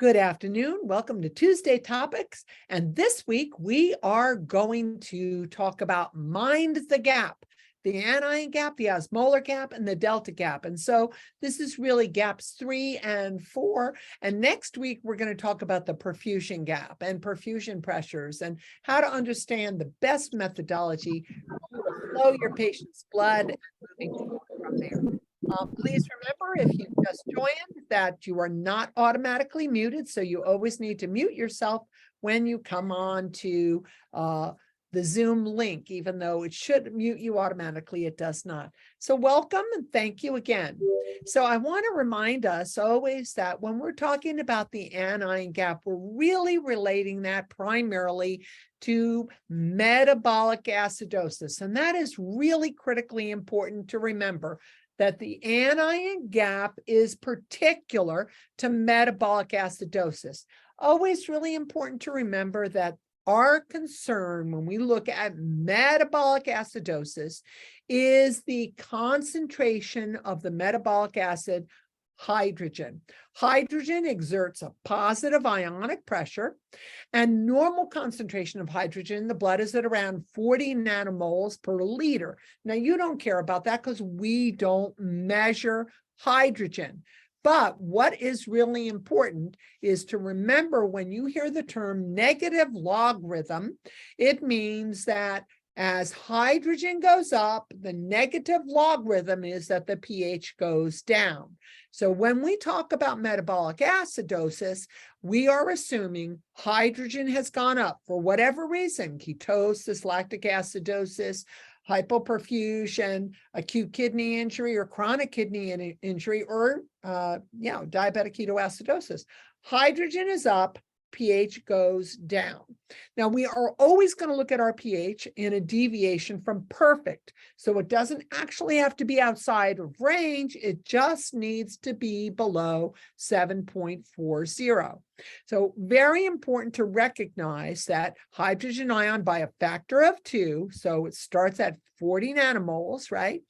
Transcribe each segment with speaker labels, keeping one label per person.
Speaker 1: Good afternoon. Welcome to Tuesday Topics. And this week we are going to talk about Mind the Gap, the anion gap, the osmolar gap, and the delta gap. And so this is really gaps 3 and 4. And next week, we're going to talk about the perfusion gap and perfusion pressures and how to understand the best methodology to flow your patient's blood and moving forward from there. Please remember, if you just joined, that you are not automatically muted, so you always need to mute yourself when you come on to the Zoom link. Even though it should mute you automatically, it does not. So welcome and thank you again. So I want to remind us always that when we're talking about the anion gap, we're really relating that primarily to metabolic acidosis. And that is really critically important to remember, that the anion gap is particular to metabolic acidosis. Always really important to remember that our concern when we look at metabolic acidosis is the concentration of the metabolic acid hydrogen. Hydrogen exerts a positive ionic pressure, and normal concentration of hydrogen in the blood is at around 40 nanomoles per liter. Now, you don't care about that because we don't measure hydrogen. But what is really important is to remember, when you hear the term negative logarithm, it means that as hydrogen goes up, the negative logarithm is that the pH goes down. So when we talk about metabolic acidosis, we are assuming hydrogen has gone up for whatever reason: ketosis, lactic acidosis, hypoperfusion, acute kidney injury or chronic kidney injury, or diabetic ketoacidosis. Hydrogen is up, pH goes down. Now, we are always going to look at our pH in a deviation from perfect. So it doesn't actually have to be outside of range. It just needs to be below 7.40. So very important to recognize that hydrogen ion by a factor of 2, so it starts at 40 nanomoles, right?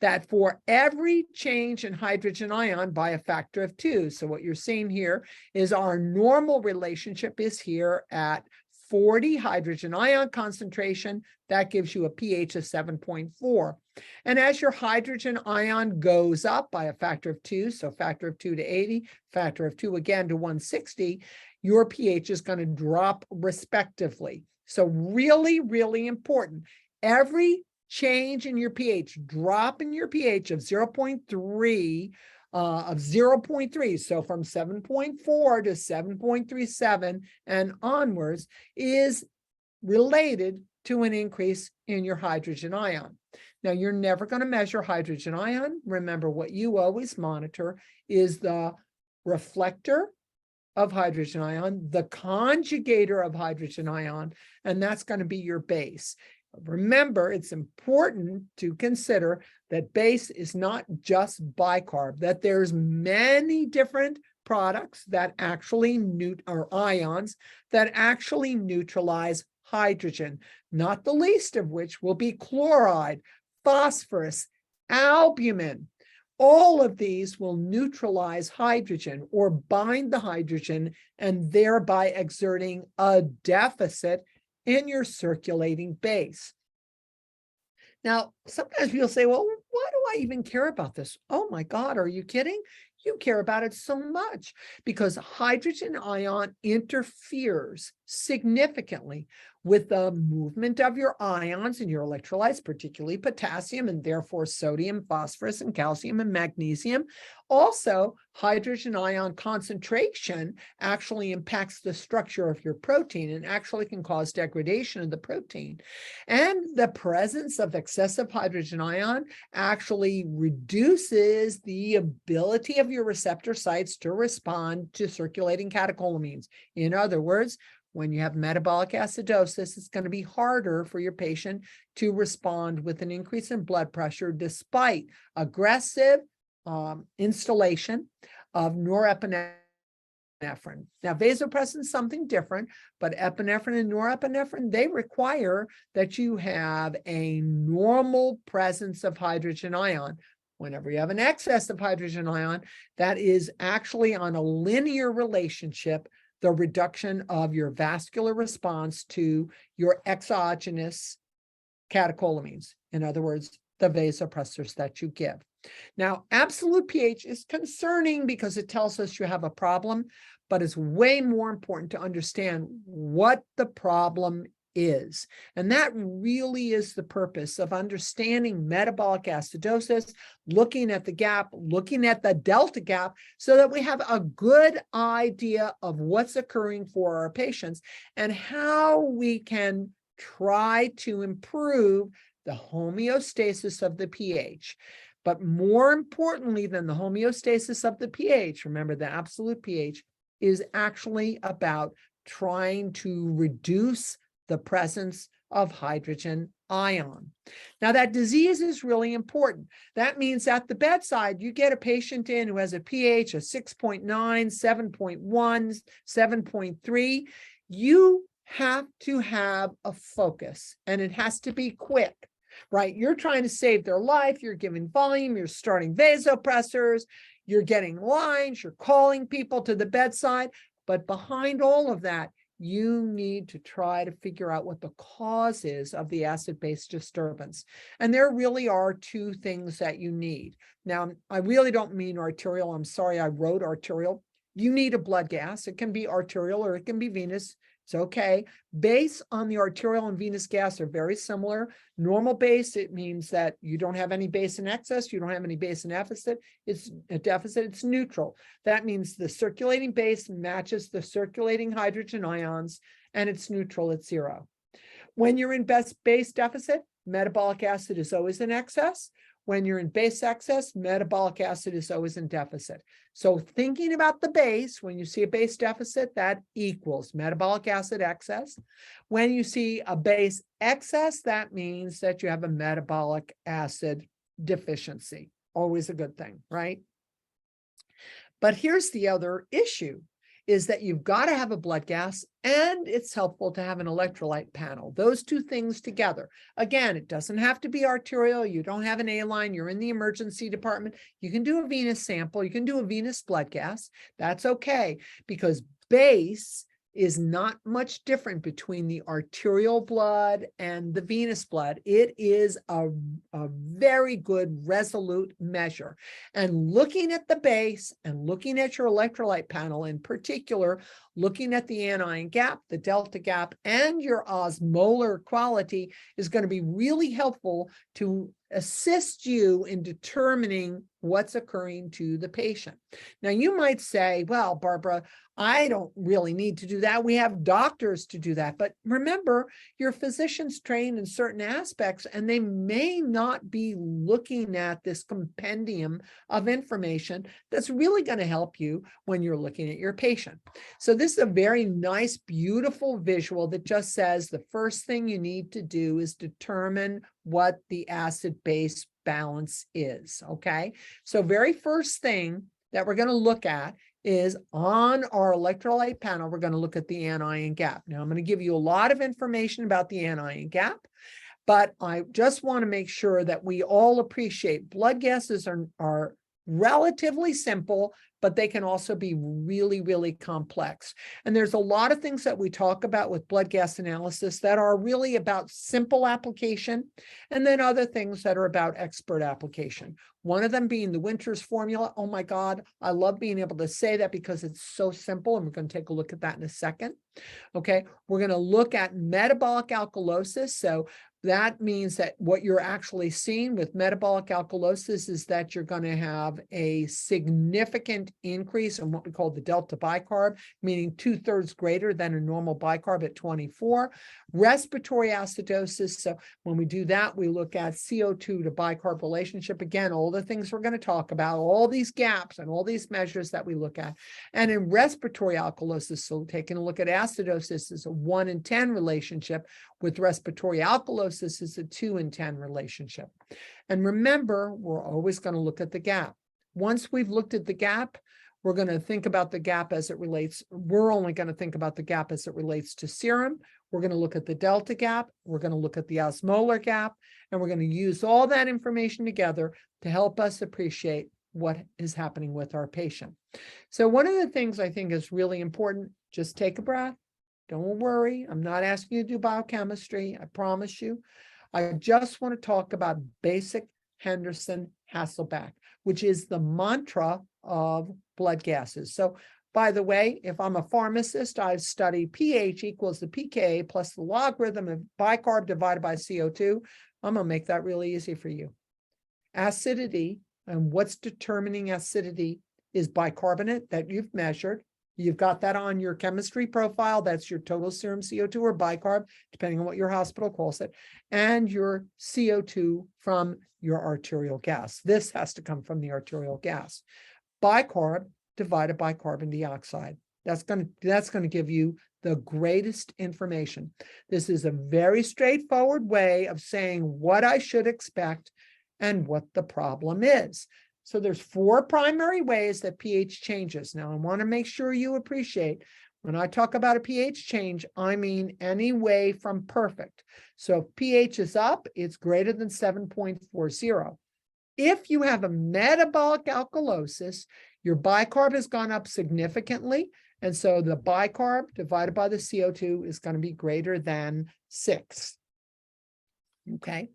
Speaker 1: That for every change in hydrogen ion by a factor of 2. So what you're seeing here is our normal relationship is here at 40 hydrogen ion concentration. That gives you a pH of 7.4. And as your hydrogen ion goes up by a factor of 2, so factor of 2 to 80, factor of 2 again to 160, your pH is going to drop respectively. So really, really important. Every change in your pH, drop in your pH of 0.3, so from 7.4 to 7.37 and onwards, is related to an increase in your hydrogen ion. Now, you're never going to measure hydrogen ion. Remember, what you always monitor is the reflector of hydrogen ion, the conjugator of hydrogen ion, and that's going to be your base. Remember, it's important to consider that base is not just bicarb, that there's many different products that actually or ions that actually neutralize hydrogen, not the least of which will be chloride, phosphorus, albumin. All of these will neutralize hydrogen or bind the hydrogen, and thereby exerting a deficit in your circulating base. Now, sometimes you'll say, well, why do I even care about this? Oh my God, are you kidding? You care about it so much because hydrogen ion interferes significantly with the movement of your ions and your electrolytes, particularly potassium and therefore sodium, phosphorus, and calcium and magnesium. Also, hydrogen ion concentration actually impacts the structure of your protein and actually can cause degradation of the protein. And the presence of excessive hydrogen ion actually reduces the ability of your receptor sites to respond to circulating catecholamines. In other words, when you have metabolic acidosis, it's going to be harder for your patient to respond with an increase in blood pressure despite aggressive installation of norepinephrine. Now, vasopressin is something different, but epinephrine and norepinephrine, they require that you have a normal presence of hydrogen ion. Whenever you have an excess of hydrogen ion, that is actually on a linear relationship, the reduction of your vascular response to your exogenous catecholamines. In other words, the vasopressors that you give. Now, absolute pH is concerning because it tells us you have a problem, but it's way more important to understand what the problem is. And that really is the purpose of understanding metabolic acidosis, looking at the gap, looking at the delta gap, so that we have a good idea of what's occurring for our patients and how we can try to improve the homeostasis of the pH. But more importantly than the homeostasis of the pH, remember the absolute pH is actually about trying to reduce the presence of hydrogen ion. Now, that disease is really important. That means at the bedside, you get a patient in who has a pH of 6.9, 7.1, 7.3. You have to have a focus, and it has to be quick, right? You're trying to save their life. You're giving volume. You're starting vasopressors. You're getting lines. You're calling people to the bedside. But behind all of that, you need to try to figure out what the cause is of the acid-base disturbance. And there really are two things that you need. Now, I really don't mean arterial. I'm sorry, I wrote arterial. You need a blood gas. It can be arterial or it can be venous. It's okay. Base on the arterial and venous gas are very similar. Normal base, it means that you don't have any base in excess. You don't have any base in deficit. It's a deficit. It's neutral. That means the circulating base matches the circulating hydrogen ions, and it's neutral at 0. When you're in base deficit, metabolic acid is always in excess. When you're in base excess, metabolic acid is always in deficit. So thinking about the base, when you see a base deficit, that equals metabolic acid excess. When you see a base excess, that means that you have a metabolic acid deficiency. Always a good thing, right? But here's the other issue, is that you've got to have a blood gas, and it's helpful to have an electrolyte panel. Those two things together. Again, it doesn't have to be arterial. You don't have an A line. You're in the emergency department. You can do a venous sample. You can do a venous blood gas. That's okay, because base is not much different between the arterial blood and the venous blood. It is a very good resolute measure. And looking at the base and looking at your electrolyte panel, in particular, looking at the anion gap, the delta gap, and your osmolar quality is going to be really helpful to assist you in determining what's occurring to the patient. Now, you might say, well, Barbara, I don't really need to do that. We have doctors to do that. But remember, your physician's trained in certain aspects, and they may not be looking at this compendium of information that's really going to help you when you're looking at your patient. So this is a very nice, beautiful visual that just says the first thing you need to do is determine what the acid-base balance is, okay? So very first thing that we're going to look at is on our electrolyte panel, we're going to look at the anion gap. Now, I'm going to give you a lot of information about the anion gap, but I just want to make sure that we all appreciate blood gases are relatively simple, but they can also be really, really complex. And there's a lot of things that we talk about with blood gas analysis that are really about simple application, and then other things that are about expert application. One of them being the Winter's formula. Oh my God, I love being able to say that because it's so simple, and we're going to take a look at that in a second. Okay, we're going to look at metabolic alkalosis. So that means that what you're actually seeing with metabolic alkalosis is that you're going to have a significant increase in what we call the delta bicarb, meaning 2/3 greater than a normal bicarb at 24. Respiratory acidosis. So when we do that, we look at CO2 to bicarb relationship. Again, all the things we're going to talk about, all these gaps and all these measures that we look at. And in respiratory alkalosis, so taking a look at acidosis is a 1 in 10 relationship. With respiratory alkalosis is a 2 in 10 relationship. And remember, we're always going to look at the gap. Once we've looked at the gap, we're going to think about the gap as it relates. We're only going to think about the gap as it relates to serum. We're going to look at the delta gap. We're going to look at the osmolar gap, and we're going to use all that information together to help us appreciate what is happening with our patient. So one of the things I think is really important, just take a breath. Don't worry. I'm not asking you to do biochemistry. I promise you. I just want to talk about basic Henderson-Hasselbalch, which is the mantra of blood gases. So by the way, if I'm a pharmacist, I've studied pH equals the pKa plus the logarithm of bicarb divided by CO2. I'm going to make that really easy for you. Acidity, and what's determining acidity, is bicarbonate that you've measured. You've got that on your chemistry profile. That's your total serum CO2 or bicarb, depending on what your hospital calls it, and your CO2 from your arterial gas. This has to come from the arterial gas. Bicarb divided by carbon dioxide. That's going to give you the greatest information. This is a very straightforward way of saying what I should expect and what the problem is. So there's 4 primary ways that pH changes. Now, I want to make sure you appreciate when I talk about a pH change, I mean any way from perfect. So if pH is up, it's greater than 7.40. If you have a metabolic alkalosis, your bicarb has gone up significantly. And so the bicarb divided by the CO2 is going to be greater than 6. Okay.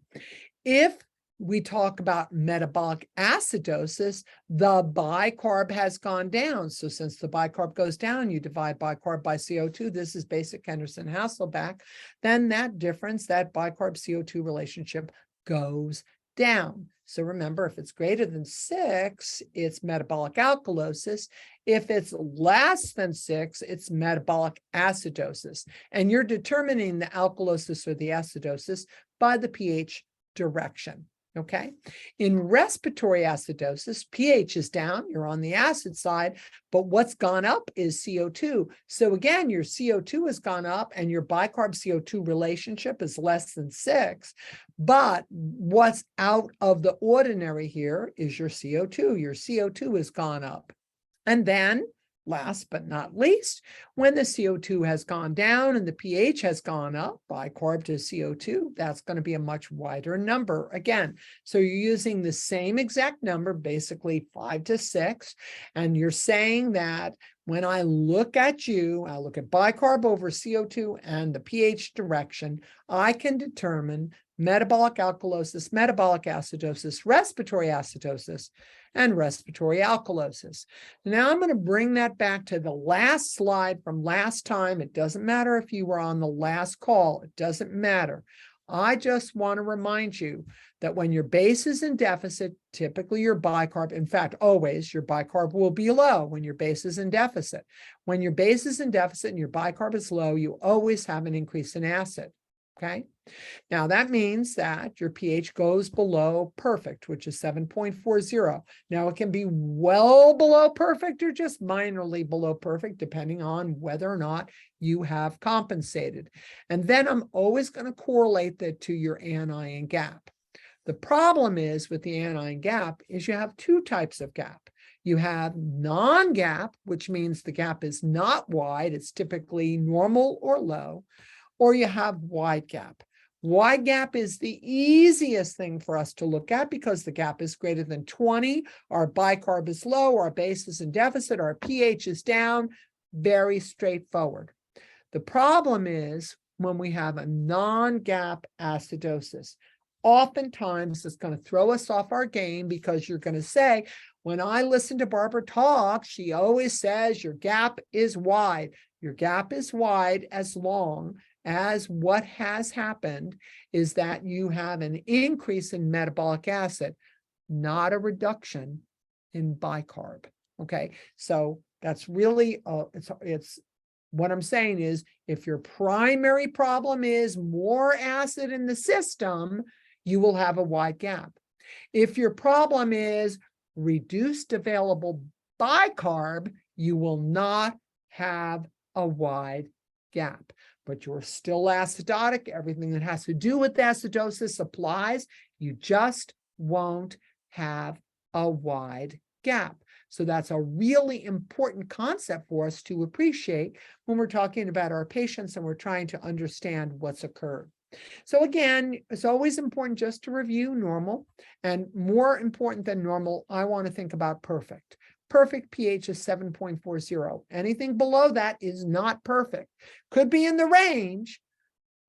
Speaker 1: If we talk about metabolic acidosis, the bicarb has gone down. So since the bicarb goes down, you divide bicarb by CO2. This is basic Henderson-Hasselbalch. Then that difference, that bicarb-CO2 relationship goes down. So remember, if it's greater than 6, it's metabolic alkalosis. If it's less than 6, it's metabolic acidosis. And you're determining the alkalosis or the acidosis by the pH direction. Okay. In respiratory acidosis, pH is down, you're on the acid side, but what's gone up is CO2. So again, your CO2 has gone up and your bicarb CO2 relationship is less than 6. But what's out of the ordinary here is your CO2. Your CO2 has gone up. And then, last but not least, when the CO2 has gone down and the pH has gone up, bicarb to CO2, that's going to be a much wider number again. So you're using the same exact number, basically 5 to 6, and you're saying that when I look at you, I look at bicarb over CO2 and the pH direction, I can determine metabolic alkalosis, metabolic acidosis, respiratory acidosis, and respiratory alkalosis. Now I'm going to bring that back to the last slide from last time. It doesn't matter if you were on the last call. It doesn't matter. I just want to remind you that when your base is in deficit, typically your bicarb, in fact, always your bicarb will be low when your base is in deficit. When your base is in deficit and your bicarb is low, you always have an increase in acid. Okay. Now that means that your pH goes below perfect, which is 7.40. Now it can be well below perfect or just minorly below perfect, depending on whether or not you have compensated. And then I'm always going to correlate that to your anion gap. The problem is with the anion gap is you have 2 types of gap. You have non-gap, which means the gap is not wide. It's typically normal or low. Or you have wide gap. Wide gap is the easiest thing for us to look at because the gap is greater than 20. Our bicarb is low, our base is in deficit, our pH is down. Very straightforward. The problem is when we have a non-gap acidosis. Oftentimes it's going to throw us off our game because you're going to say, when I listen to Barbara talk, she always says your gap is wide. Your gap is wide as long as what has happened is that you have an increase in metabolic acid, not a reduction in bicarb. Okay, so that's really, it's what I'm saying is if your primary problem is more acid in the system, you will have a wide gap. If your problem is reduced available bicarb, you will not have a wide gap. But you're still acidotic. Everything that has to do with acidosis applies. You just won't have a wide gap. So that's a really important concept for us to appreciate when we're talking about our patients and we're trying to understand what's occurred. So again, it's always important just to review normal, and more important than normal, I want to think about perfect. Perfect pH is 7.40. Anything below that is not perfect. Could be in the range,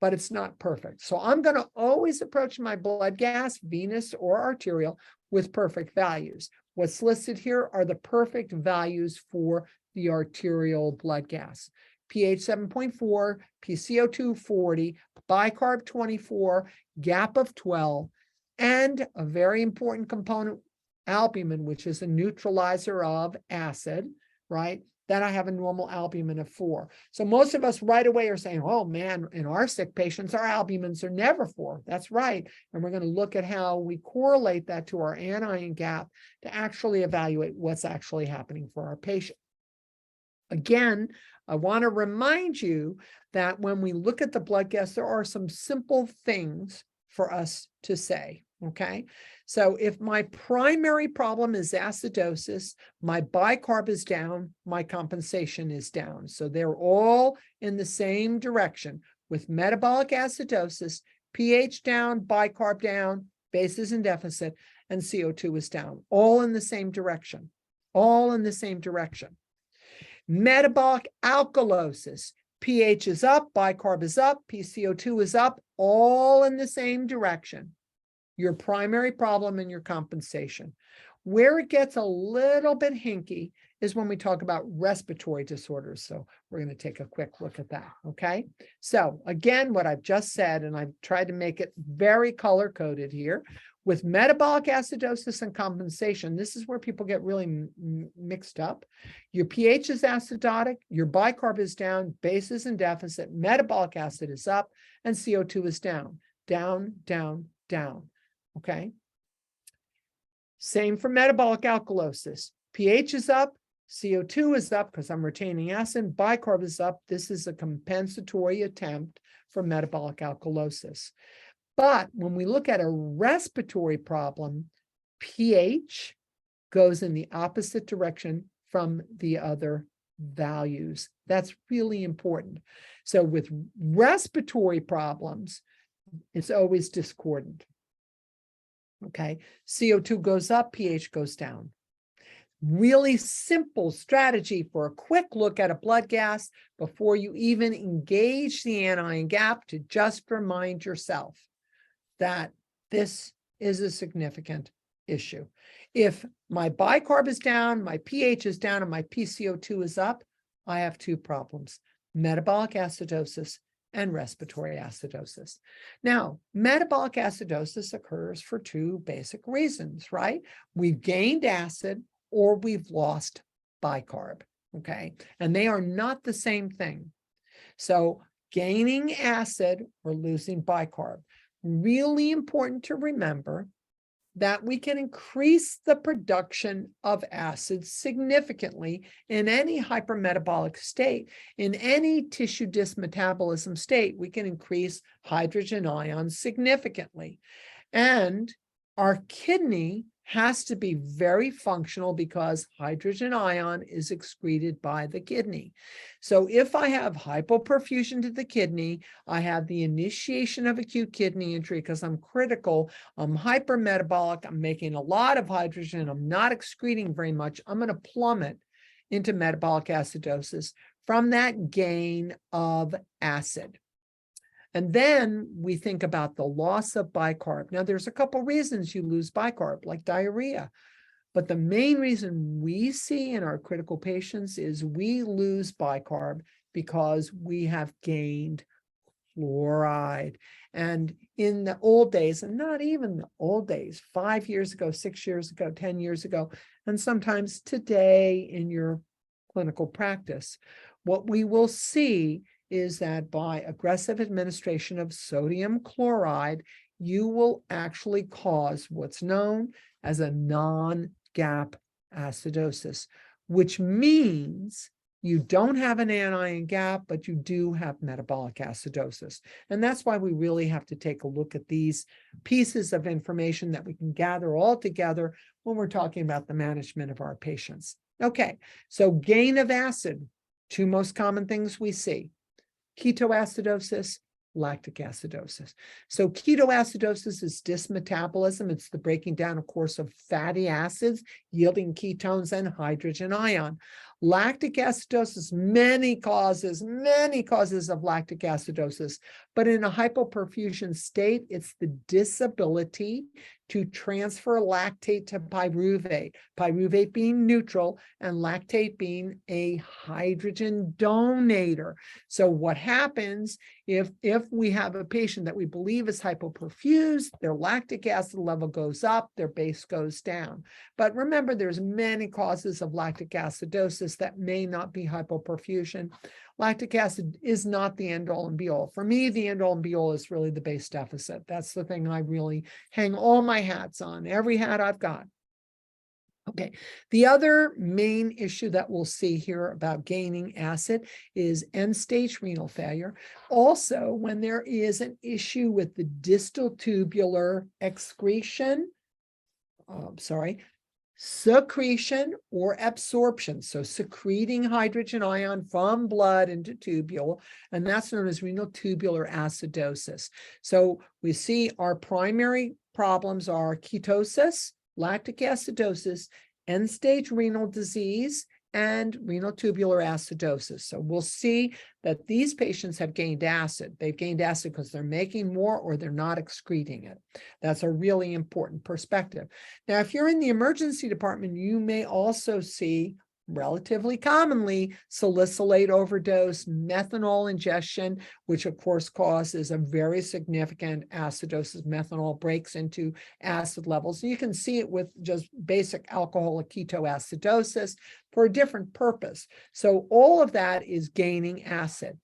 Speaker 1: but it's not perfect. So I'm going to always approach my blood gas, venous or arterial, with perfect values. What's listed here are the perfect values for the arterial blood gas. pH 7.4, PCO2 40, bicarb 24, gap of 12, and a very important component, albumin, which is a neutralizer of acid, right? Then I have a normal albumin of 4. So most of us right away are saying, oh man, in our sick patients, our albumins are never 4. That's right. And we're going to look at how we correlate that to our anion gap to actually evaluate what's actually happening for our patient. Again, I want to remind you that when we look at the blood gas, there are some simple things for us to say, okay? So if my primary problem is acidosis, my bicarb is down, my compensation is down. So they're all in the same direction. With metabolic acidosis, pH down, bicarb down, bases in deficit, and CO2 is down, all in the same direction, all in the same direction. Metabolic alkalosis, pH is up, bicarb is up, PCO2 is up, all in the same direction. Your primary problem and your compensation. Where it gets a little bit hinky is when we talk about respiratory disorders. So we're going to take a quick look at that, okay? So again, what I've just said, and I've tried to make it very color-coded here, with metabolic acidosis and compensation, this is where people get really mixed up. Your pH is acidotic, your bicarb is down, base is in deficit, metabolic acid is up, and CO2 is down, down, down, down, okay? Same for metabolic alkalosis. pH is up, CO2 is up because I'm retaining acid, bicarb is up. This is a compensatory attempt for metabolic alkalosis. But when we look at a respiratory problem, pH goes in the opposite direction from the other values. That's really important. So with respiratory problems, it's always discordant. Okay, CO2 goes up, pH goes down. Really simple strategy for a quick look at a blood gas before you even engage the anion gap, to just remind yourself that this is a significant issue. If my bicarb is down, my pH is down, and my PCO2 is up, I have two problems: metabolic acidosis and respiratory acidosis. Now, metabolic acidosis occurs for two basic reasons, right? We've gained acid or we've lost bicarb, okay? And they are not the same thing. So gaining acid or losing bicarb, really important to remember that we can increase the production of acid significantly in any hypermetabolic state. In any tissue dysmetabolism state, we can increase hydrogen ions significantly. And our kidney has to be very functional because hydrogen ion is excreted by the kidney. So if I have hypoperfusion to the kidney, I have the initiation of acute kidney injury because I'm critical, I'm hypermetabolic, I'm making a lot of hydrogen, I'm not excreting very much, I'm going to plummet into metabolic acidosis from that gain of acid. And then we think about the loss of bicarb. Now, there's a couple reasons you lose bicarb, like diarrhea. But the main reason we see in our critical patients is we lose bicarb because we have gained chloride. And in the old days, and not even the old days, 5 years ago, 6 years ago, 10 years ago, and sometimes today in your clinical practice, what we will see is that by aggressive administration of sodium chloride, you will actually cause what's known as a non-gap acidosis, which means You don't have an anion gap, but you do have metabolic acidosis. And that's why we really have to take a look at these pieces of information that we can gather all together when we're talking about the management of our patients. Okay, so gain of acid, two most common things we see: ketoacidosis, lactic acidosis. So ketoacidosis is dysmetabolism. It's the breaking down, of course, of fatty acids, yielding ketones and hydrogen ion. Lactic acidosis, many causes of lactic acidosis, but in a hypoperfusion state, it's the disability to transfer lactate to pyruvate, pyruvate being neutral and lactate being a hydrogen donator. So what happens if we have a patient that we believe is hypoperfused, their lactic acid level goes up, their base goes down. But remember, there's many causes of lactic acidosis that may not be hypoperfusion. Lactic acid is not the end all and be all. For me, the end all and be all is really the base deficit. That's the thing I really hang all my hats on, every hat I've got. Okay, the other main issue that we'll see here about gaining acid is end-stage renal failure. Also, when there is an issue with the distal tubular excretion, secretion or absorption. So secreting hydrogen ion from blood into tubule, and that's known as renal tubular acidosis. So we see our primary problems are ketosis, lactic acidosis, end-stage renal disease, and renal tubular acidosis. So we'll see that these patients have gained acid. They've gained acid because they're making more or they're not excreting it. That's a really important perspective. Now, if you're in the emergency department, you may also see, relatively commonly, salicylate overdose, methanol ingestion, which of course causes a very significant acidosis. Methanol breaks into acid levels. You can see it with just basic alcoholic ketoacidosis for a different purpose. So all of that is gaining acid.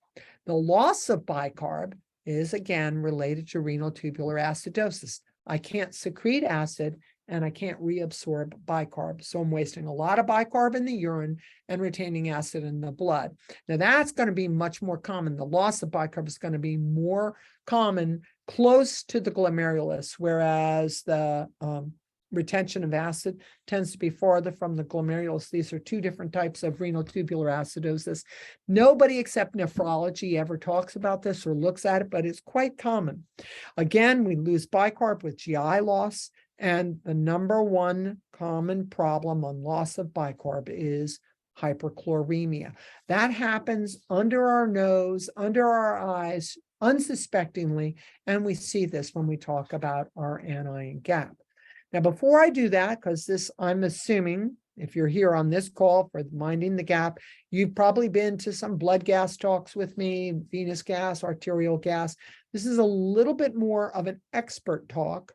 Speaker 1: The loss of bicarb is again related to renal tubular acidosis. I can't secrete acid and I can't reabsorb bicarb. So I'm wasting a lot of bicarb in the urine and retaining acid in the blood. Now that's going to be much more common. The loss of bicarb is going to be more common close to the glomerulus, whereas the retention of acid tends to be farther from the glomerulus. These are two different types of renal tubular acidosis. Nobody except nephrology ever talks about this or looks at it, but it's quite common. Again, we lose bicarb with GI loss. And the number one common problem on loss of bicarb is hyperchloremia. That happens under our nose, under our eyes, unsuspectingly, and we see this when we talk about our anion gap. Now, before I do that, because this, I'm assuming, if you're here on this call for Minding the Gap, you've probably been to some blood gas talks with me, venous gas, arterial gas. This is a little bit more of an expert talk.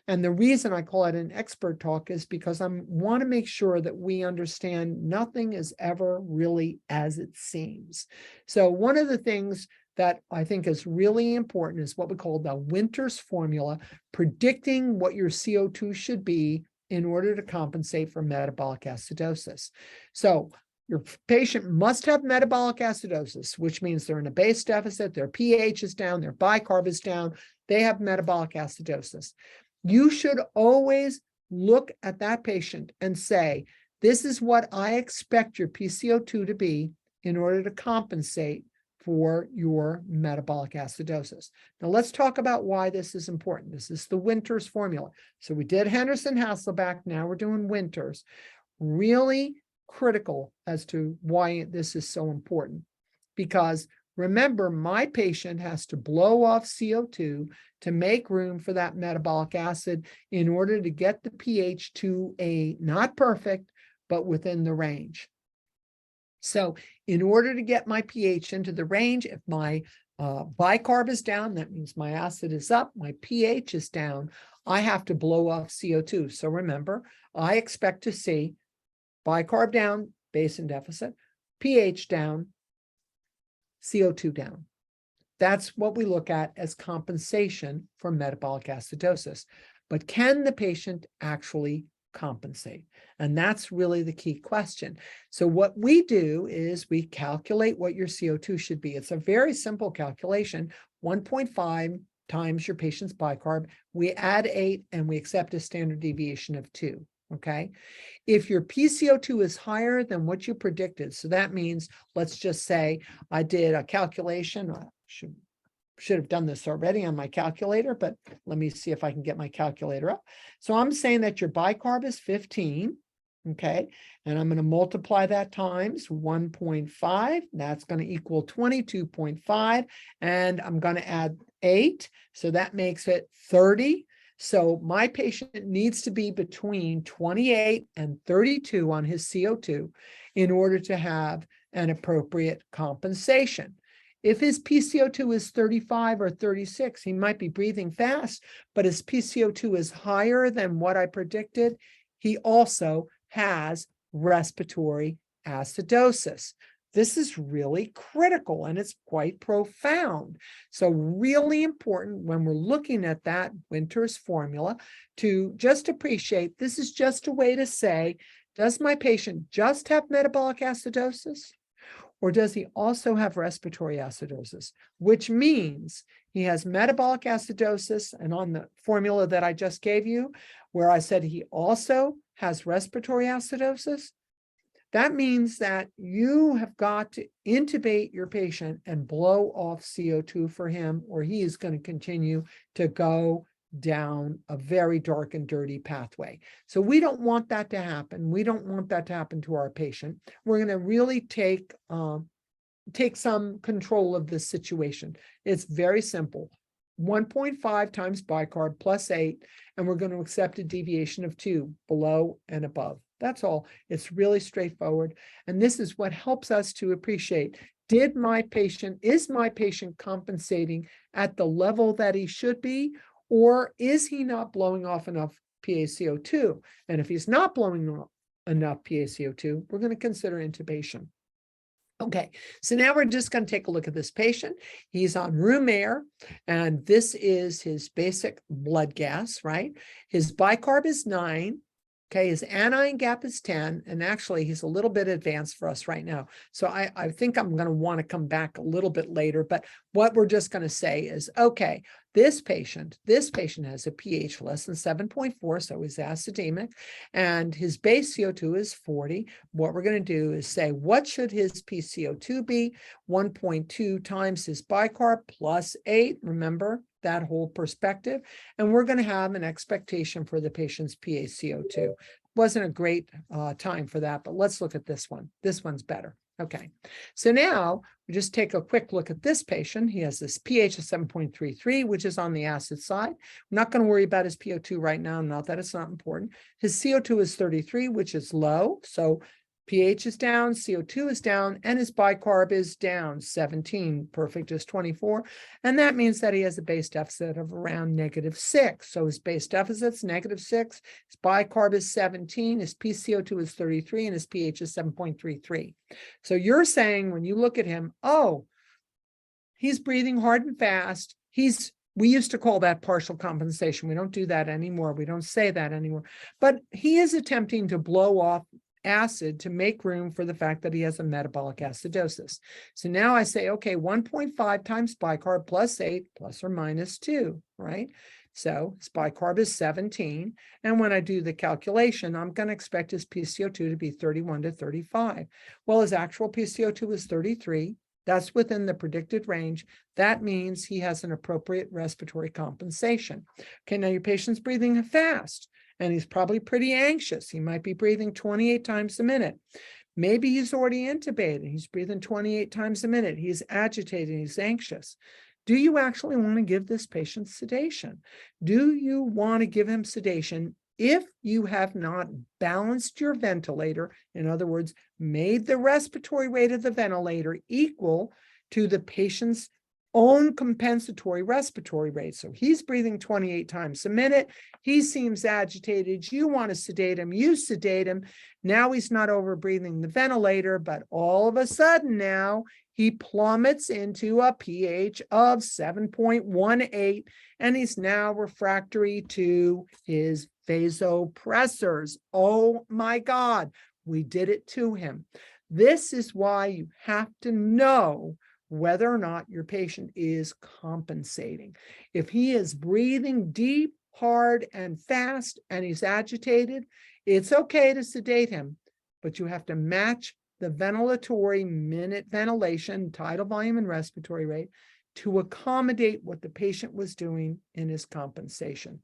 Speaker 1: And the reason I call it an expert talk is because I want to make sure that we understand nothing is ever really as it seems. So one of the things that I think is really important is what we call the Winter's formula, predicting what your CO2 should be in order to compensate for metabolic acidosis. So your patient must have metabolic acidosis, which means they're in a base deficit, their pH is down, their bicarb is down, they have metabolic acidosis. You should always look at that patient and say, this is what I expect your PCO2 to be in order to compensate for your metabolic acidosis. Now let's talk about why this is important. This is the Winter's formula. So we did Henderson-Hasselbalch, now we're doing Winter's. Really critical as to why this is so important. Because remember, my patient has to blow off CO2 to make room for that metabolic acid in order to get the pH to a, not perfect, but within the range. So in order to get my pH into the range, if my bicarb is down, that means my acid is up, my pH is down, I have to blow off CO2. So remember, I expect to see bicarb down, basin deficit, pH down, CO2 down. That's what we look at as compensation for metabolic acidosis. But can the patient actually compensate? And that's really the key question. So what we do is we calculate what your CO2 should be. It's a very simple calculation, 1.5 times your patient's bicarb. We add 8 and we accept a standard deviation of 2. Okay. If your PCO2 is higher than what you predicted, so that means, let's just say I did a calculation. I should have done this already on my calculator, but let me see if I can get my calculator up. So I'm saying that your bicarb is 15. Okay. And I'm going to multiply that times 1.5. That's going to equal 22.5. And I'm going to add 8. So that makes it 30. So my patient needs to be between 28 and 32 on his CO2 in order to have an appropriate compensation. If his PCO2 is 35 or 36, he might be breathing fast, but his PCO2 is higher than what I predicted. He also has respiratory acidosis. This is really critical and it's quite profound. So really important when we're looking at that Winter's formula to just appreciate this is just a way to say, does my patient just have metabolic acidosis? Or does he also have respiratory acidosis, which means he has metabolic acidosis, and on the formula that I just gave you, where I said he also has respiratory acidosis, that means that you have got to intubate your patient and blow off CO2 for him, or he is going to continue to go down a very dark and dirty pathway. So we don't want that to happen. We don't want that to happen to our patient. We're going to really take some control of this situation. It's very simple. 1.5 times bicarb plus 8, and we're going to accept a deviation of 2 below and above. That's all. It's really straightforward. And this is what helps us to appreciate, is my patient compensating at the level that he should be, or is he not blowing off enough PaCO2? And if he's not blowing off enough PaCO2, we're going to consider intubation. Okay, so now we're just going to take a look at this patient. He's on room air, and this is his basic blood gas, right? His bicarb is 9. Okay, his anion gap is 10, and actually he's a little bit advanced for us right now. So I think I'm going to want to come back a little bit later, but what we're just going to say is, okay, this patient has a pH less than 7.4, so he's acidemic, and his base CO2 is 40. What we're going to do is say, what should his PCO2 be? 1.2 times his bicarb plus 8, remember that whole perspective, and we're going to have an expectation for the patient's PaCO2. Wasn't a great time for that, but let's look at this one. This one's better. Okay, so now we just take a quick look at this patient. He has this pH of 7.33, which is on the acid side. I'm not going to worry about his PO2 right now, not that it's not important. His CO2 is 33, which is low, so pH is down, CO2 is down, and his bicarb is down 17. Perfect is 24. And that means that he has a base deficit of around -6. So his base deficit's -6, his bicarb is 17, his PCO2 is 33, and his pH is 7.33. So you're saying when you look at him, oh, he's breathing hard and fast. We used to call that partial compensation. We don't do that anymore. We don't say that anymore. But he is attempting to blow off acid to make room for the fact that he has a metabolic acidosis. So now I say, okay, 1.5 times bicarb plus 8 plus or minus 2, right? So his bicarb is 17. And when I do the calculation, I'm going to expect his PCO2 to be 31 to 35. Well, his actual PCO2 is 33. That's within the predicted range. That means he has an appropriate respiratory compensation. Okay, now your patient's breathing fast, and he's probably pretty anxious. He might be breathing 28 times a minute. Maybe he's already intubated. He's breathing 28 times a minute. He's agitated. He's anxious. Do you actually want to give this patient sedation? Do you want to give him sedation if you have not balanced your ventilator? In other words, made the respiratory rate of the ventilator equal to the patient's own compensatory respiratory rate. So he's breathing 28 times a minute. He seems agitated. You want to sedate him. You sedate him. Now he's not overbreathing the ventilator, but all of a sudden now he plummets into a pH of 7.18, and he's now refractory to his vasopressors. Oh my God, we did it to him. This is why you have to know whether or not your patient is compensating. If he is breathing deep, hard, and fast, and he's agitated, it's okay to sedate him, but you have to match the ventilatory minute ventilation, tidal volume, and respiratory rate to accommodate what the patient was doing in his compensation.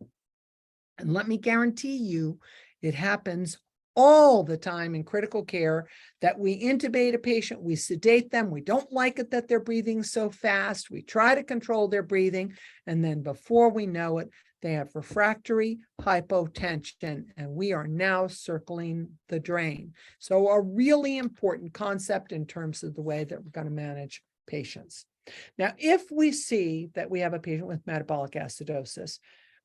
Speaker 1: And let me guarantee you, it happens all the time in critical care that we intubate a patient, we sedate them, we don't like it that they're breathing so fast, we try to control their breathing, and then before we know it, they have refractory hypotension, and we are now circling the drain. So a really important concept in terms of the way that we're going to manage patients. Now, if we see that we have a patient with metabolic acidosis,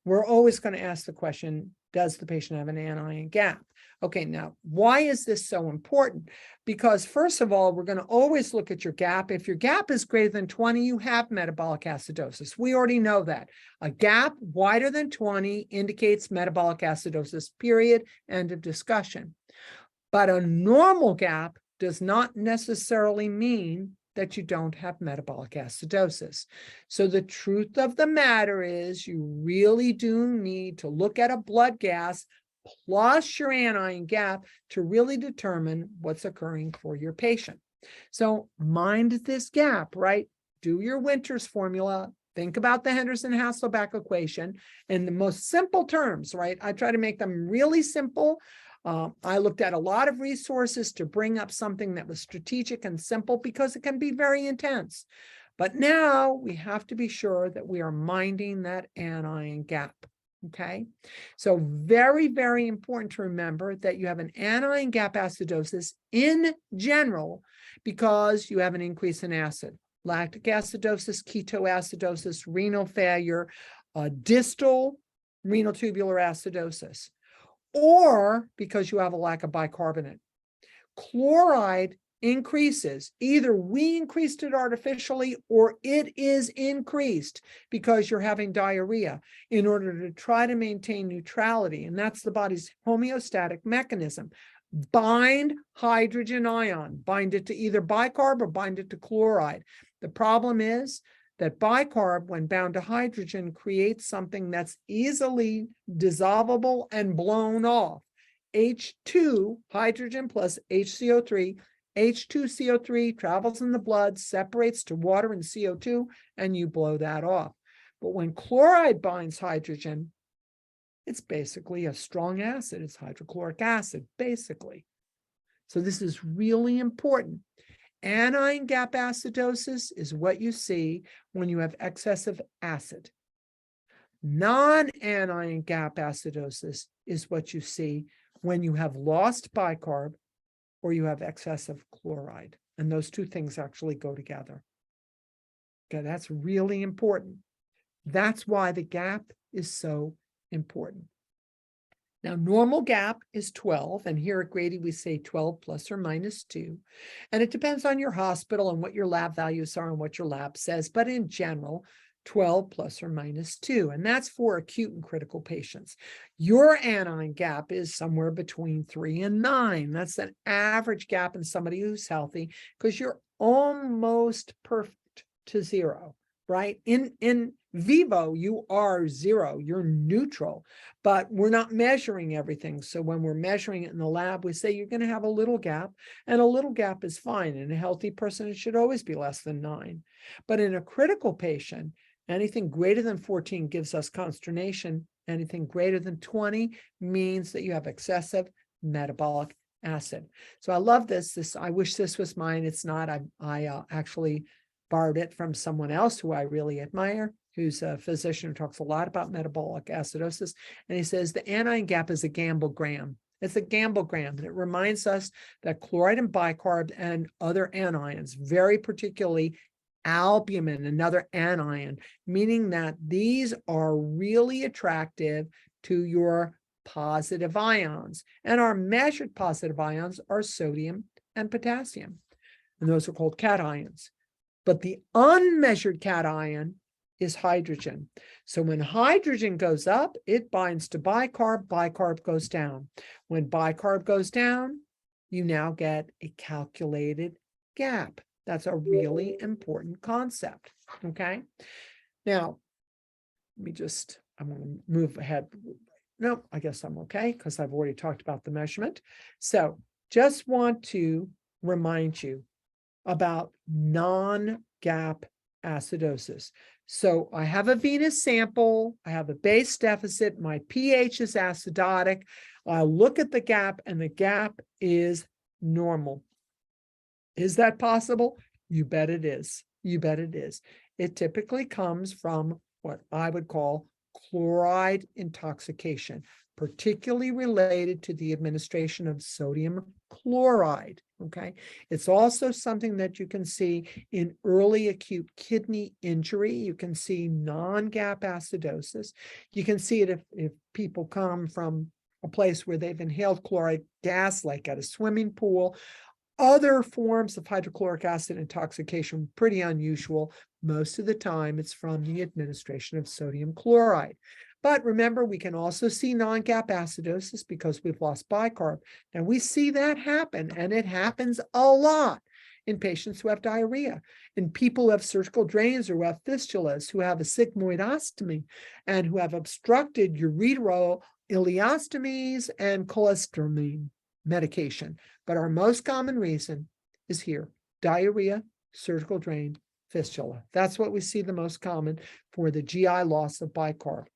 Speaker 1: we're always going to ask the question, does the patient have an anion gap? Okay, now, why is this so important? Because first of all, we're going to always look at your gap. If your gap is greater than 20, you have metabolic acidosis. We already know that. A gap wider than 20 indicates metabolic acidosis, period, end of discussion. But a normal gap does not necessarily mean that you don't have metabolic acidosis. So the truth of the matter is you really do need to look at a blood gas plus your anion gap to really determine what's occurring for your patient. So mind this gap, right? Do your Winters formula. Think about the Henderson-Hasselbalch equation in the most simple terms, right? I try to make them really simple. I looked at a lot of resources to bring up something that was strategic and simple because it can be very intense. But now we have to be sure that we are minding that anion gap. Okay, so very, very important to remember that you have an anion gap acidosis in general because you have an increase in acid. Lactic acidosis, ketoacidosis, renal failure, distal renal tubular acidosis, or because you have a lack of bicarbonate. Chloride increases. Either we increased it artificially or it is increased because you're having diarrhea in order to try to maintain neutrality. And that's the body's homeostatic mechanism. Bind hydrogen ion, bind it to either bicarb or bind it to chloride. The problem is that bicarb, when bound to hydrogen, creates something that's easily dissolvable and blown off. H2, hydrogen plus HCO3, H2CO3 travels in the blood, separates to water and CO2, and you blow that off. But when chloride binds hydrogen, it's basically a strong acid. It's hydrochloric acid, basically. So this is really important. Anion gap acidosis is what you see when you have excessive acid. Non-anion gap acidosis is what you see when you have lost bicarb or you have excessive chloride. And those two things actually go together. Okay, that's really important. That's why the gap is so important. Now, normal gap is 12, and here at Grady, we say 12 plus or minus 2. And it depends on your hospital and what your lab values are and what your lab says, but in general, 12 plus or minus 2, and that's for acute and critical patients. Your anion gap is somewhere between 3 and 9. That's an average gap in somebody who's healthy because you're almost perfect to 0, right? In vivo, you are 0, you're neutral, but we're not measuring everything. So when we're measuring it in the lab, we say you're going to have a little gap, and a little gap is fine. In a healthy person, it should always be less than 9. But in a critical patient, anything greater than 14 gives us consternation. Anything greater than 20 means that you have excessive metabolic acid. So I love this. I wish this was mine. It's not. I actually borrowed it from someone else who I really admire, who's a physician who talks a lot about metabolic acidosis. And he says the anion gap is a Gamble-Graham. It's a Gamble-Graham, and it reminds us that chloride and bicarb and other anions, very particularly albumin, another anion, meaning that these are really attractive to your positive ions. And our measured positive ions are sodium and potassium, and those are called cations. But the unmeasured cation is hydrogen. So when hydrogen goes up, it binds to bicarb, bicarb goes down. When bicarb goes down, you now get a calculated gap. That's a really important concept, okay? Now, I'm going to move ahead. No, I guess I'm okay because I've already talked about the measurement. So just want to remind you about non-gap acidosis. So I have a venous sample, I have a base deficit, my pH is acidotic. I look at the gap and the gap is normal. Is that possible? You bet it is. You bet it is. It typically comes from what I would call chloride intoxication, particularly related to the administration of sodium chloride. Okay. It's also something that you can see in early acute kidney injury. You can see non-gap acidosis. You can see it if people come from a place where they've inhaled chloride gas, like at a swimming pool. Other forms of hydrochloric acid intoxication, pretty unusual. Most of the time, it's from the administration of sodium chloride. But remember, we can also see non-gap acidosis because we've lost bicarb. And we see that happen, and it happens a lot in patients who have diarrhea, in people who have surgical drains or who have fistulas, who have a sigmoidostomy, and who have obstructed ureteral ileostomies and cholesterol medication. But our most common reason is here: diarrhea, surgical drain, fistula. That's what we see the most common for the GI loss of bicarb.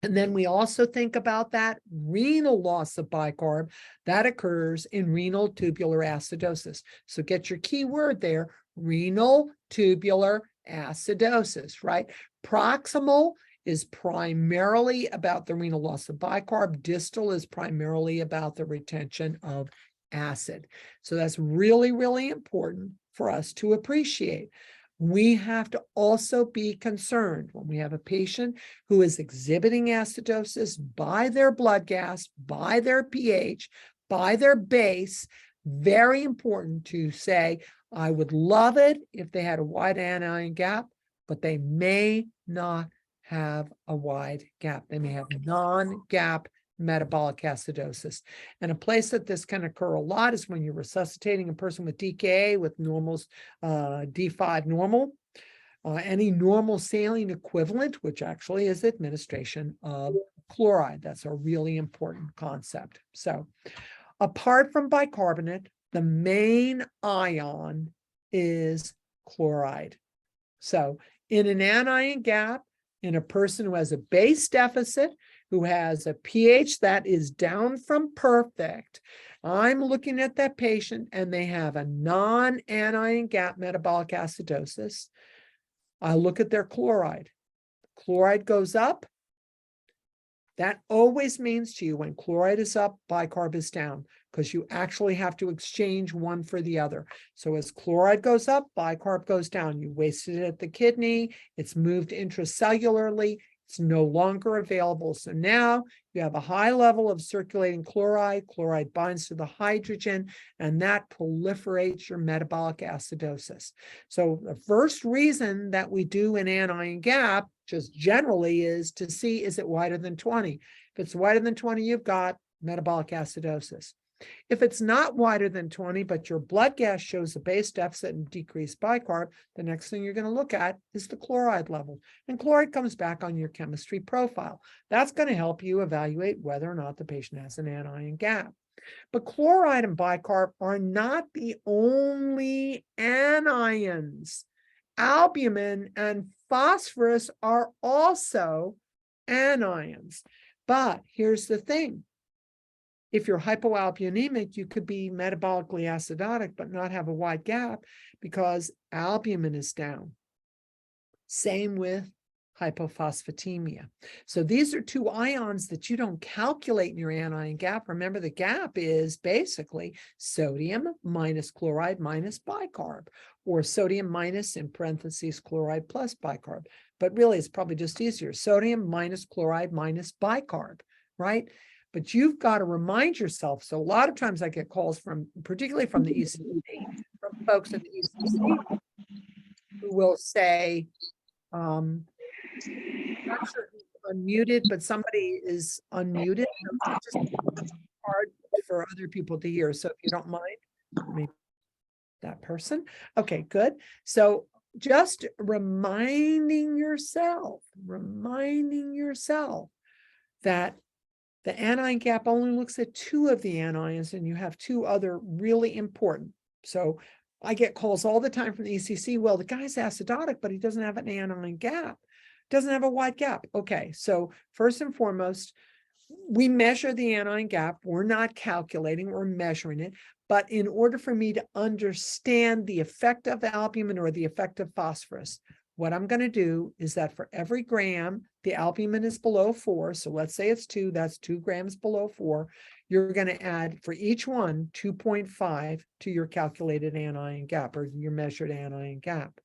Speaker 1: And then we also think about that renal loss of bicarb that occurs in renal tubular acidosis. So get your key word there: renal tubular acidosis, right? Proximal is primarily about the renal loss of bicarb. Distal is primarily about the retention of acid. So that's really, really important for us to appreciate. We have to also be concerned when we have a patient who is exhibiting acidosis by their blood gas, by their pH, by their base. Very important to say, I would love it if they had a wide anion gap, but they may not have a wide gap. They may have non-gap metabolic acidosis. And a place that this can occur a lot is when you're resuscitating a person with DKA with normals, D5 normal, any normal saline equivalent, which actually is administration of chloride. That's a really important concept. So apart from bicarbonate, the main ion is chloride. So in an anion gap, in a person who has a base deficit, who has a pH that is down from perfect, I'm looking at that patient and they have a non-anion gap metabolic acidosis. I look at their chloride. Chloride goes up. That always means to you when chloride is up, bicarb is down, because you actually have to exchange one for the other. So as chloride goes up, bicarb goes down. You wasted it at the kidney. It's moved intracellularly. It's no longer available. So now you have a high level of circulating chloride. Chloride binds to the hydrogen, and that proliferates your metabolic acidosis. So the first reason that we do an anion gap just generally is to see, is it wider than 20? If it's wider than 20, you've got metabolic acidosis. If it's not wider than 20, but your blood gas shows a base deficit and decreased bicarb, the next thing you're going to look at is the chloride level. And chloride comes back on your chemistry profile. That's going to help you evaluate whether or not the patient has an anion gap. But chloride and bicarb are not the only anions. Albumin and phosphorus are also anions. But here's the thing. If you're hypoalbuminemic, you could be metabolically acidotic, but not have a wide gap because albumin is down. Same with hypophosphatemia. So these are two ions that you don't calculate in your anion gap. Remember, the gap is basically sodium minus chloride minus bicarb, or sodium minus, in parentheses, chloride plus bicarb. But really, it's probably just easier. Sodium minus chloride minus bicarb, right? But you've got to remind yourself. So a lot of times I get calls from, particularly from the ECC, from folks at the ECC, who will say, I'm not sure who's unmuted, but somebody is unmuted. So it's just hard for other people to hear. So if you don't mind, maybe that person. Okay, good. So just reminding yourself that the anion gap only looks at two of the anions, and you have two other really important. So I get calls all the time from the ECC. Well, the guy's acidotic, but he doesn't have an anion gap, doesn't have a wide gap. Okay, so first and foremost, we measure the anion gap. We're not calculating, we're measuring it. But in order for me to understand the effect of albumin or the effect of phosphorus, what I'm going to do is that for every gram, the albumin is below 4. So let's say it's 2, that's 2 grams below 4. You're going to add for each one 2.5 to your calculated anion gap, or your measured anion gap.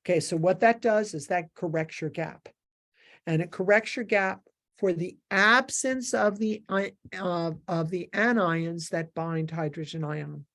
Speaker 1: Okay, so what that does is that corrects your gap. And it corrects your gap for the absence of the anions that bind hydrogen ion.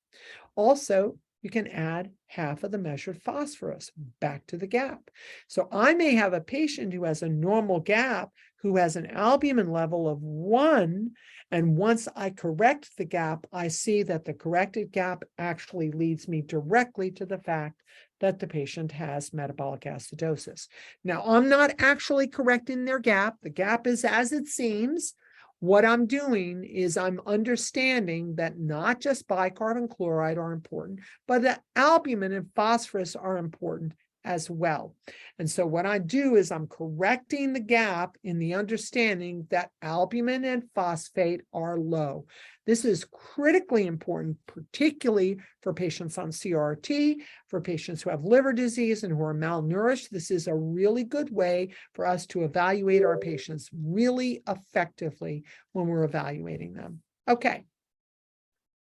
Speaker 1: Also, you can add half of the measured phosphorus back to the gap. So I may have a patient who has a normal gap, who has an albumin level of 1, and once I correct the gap, I see that the corrected gap actually leads me directly to the fact that the patient has metabolic acidosis. Now, I'm not actually correcting their gap. The gap is as it seems. What I'm doing is I'm understanding that not just bicarb and chloride are important, but that albumin and phosphorus are important as well. And so what I do is I'm correcting the gap in the understanding that albumin and phosphate are low. This is critically important, particularly for patients on CRT, for patients who have liver disease and who are malnourished. This is a really good way for us to evaluate our patients really effectively when we're evaluating them. Okay.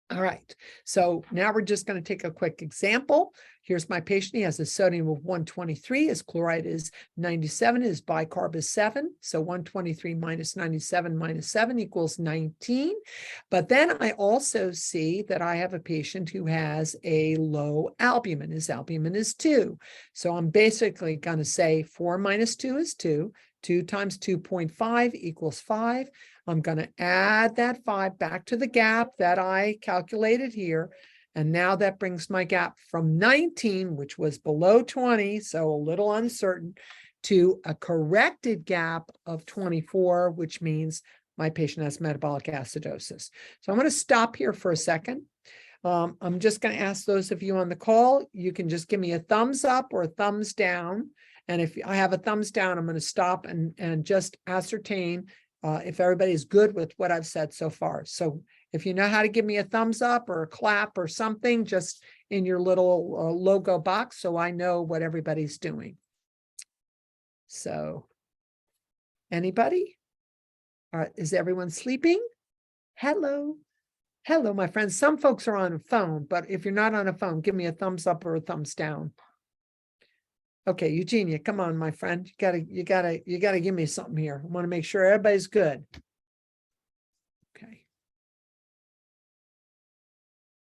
Speaker 1: All right, so now we're just going to take a quick example. Here's my patient. He has a sodium of 123. His chloride is 97. His bicarb is 7. So 123 minus 97 minus 7 equals 19. But then I also see that I have a patient who has a low albumin. His albumin is 2. So I'm basically going to say 4 minus 2 is 2. 2 times 2.5 equals 5. I'm going to add that 5 back to the gap that I calculated here. And now that brings my gap from 19, which was below 20, so a little uncertain, to a corrected gap of 24, which means my patient has metabolic acidosis. So I'm going to stop here for a second. I'm just going to ask those of you on the call, you can just give me a thumbs up or a thumbs down. And if I have a thumbs down, I'm going to stop and just ascertain if everybody's good with what I've said so far. So if you know how to give me a thumbs up or a clap or something, just in your little logo box, so I know what everybody's doing. So anybody? All right, is everyone sleeping? Hello. Hello, my friends. Some folks are on a phone, but if you're not on a phone, give me a thumbs up or a thumbs down. Okay, Eugenia, come on, my friend. You gotta give me something here. I want to make sure everybody's good. Okay.